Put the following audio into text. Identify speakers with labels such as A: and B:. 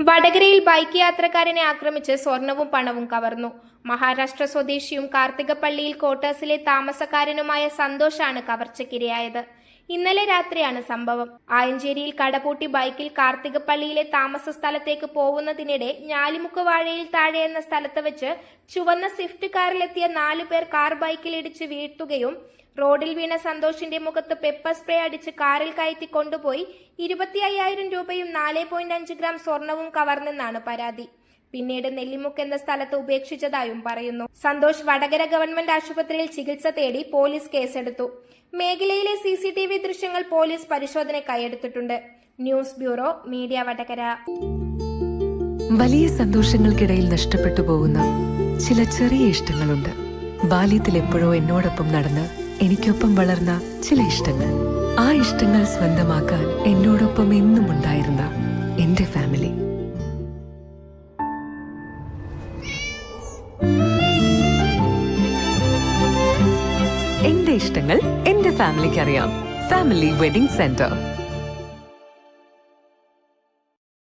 A: വടകരയിൽ ബൈക്ക് യാത്രക്കാരനെ ആക്രമിച്ച് സ്വർണവും പണവും കവർന്നു. മഹാരാഷ്ട്ര സ്വദേശിയും കാർത്തികപ്പള്ളിയിൽ ക്വാർട്ടേഴ്സിലെ താമസക്കാരനുമായ സന്തോഷാണ് കവർച്ചയ്ക്കിരയായത്. ഇന്നലെ രാത്രിയാണ് സംഭവം. ആയഞ്ചേരിയിൽ കടപൂട്ടി ബൈക്കിൽ കാർത്തികപ്പള്ളിയിലെ താമസ സ്ഥലത്തേക്ക് പോകുന്നതിനിടെ ഞാലിമുക്ക് വാഴയിൽ താഴെ എന്ന സ്ഥലത്ത് വെച്ച് ചുവന്ന സ്വിഫ്റ്റ് കാറിലെത്തിയ 4 പേർ കാർ ബൈക്കിൽ ഇടിച്ച് വീഴ്ത്തുകയും റോഡിൽ വീണ സന്തോഷിന്റെ മുഖത്ത് പെപ്പർ സ്പ്രേ അടിച്ച് കാറിൽ കയറ്റി കൊണ്ടുപോയി 25,000 രൂപയും 4.5 ഗ്രാം സ്വർണവും കവർന്നെന്നാണ് പരാതി. പിന്നീട് നെല്ലിമുക്ക് എന്ന സ്ഥലത്ത് ഉപേക്ഷിച്ചതായും പറയുന്നു. സന്തോഷ് വടകര ഗവൺമെന്റ് ആശുപത്രിയിൽ ചികിത്സ തേടി പോലീസ് കേസെടുത്തു. മേഖലയിലെ CCTV ദൃശ്യങ്ങൾ പോലീസ് പരിശോധന കൈയെടുത്തിട്ടുണ്ട്. News bureau, media Vadakara.
B: വലിയ സന്തോഷങ്ങൾക്കിടയിൽ നഷ്ടപ്പെട്ടു പോകുന്ന ചില ചെറിയ ഇഷ്ടങ്ങളുണ്ട്. ബാല്യത്തിൽ എപ്പോഴോ എന്നോടൊപ്പം നടന്ന് എനിക്കൊപ്പം വളർന്ന ചില ഇഷ്ടങ്ങൾ. ആ ഇഷ്ടങ്ങൾ സ്വന്തമാക്കാൻ എന്നോടൊപ്പം എന്നും ഉണ്ടായിരുന്ന എന്റെ ഫാമിലി. എന്റെ ഇഷ്ടങ്ങൾ എന്റെ ഫാമിലിക്ക് അറിയാം. Family wedding centre.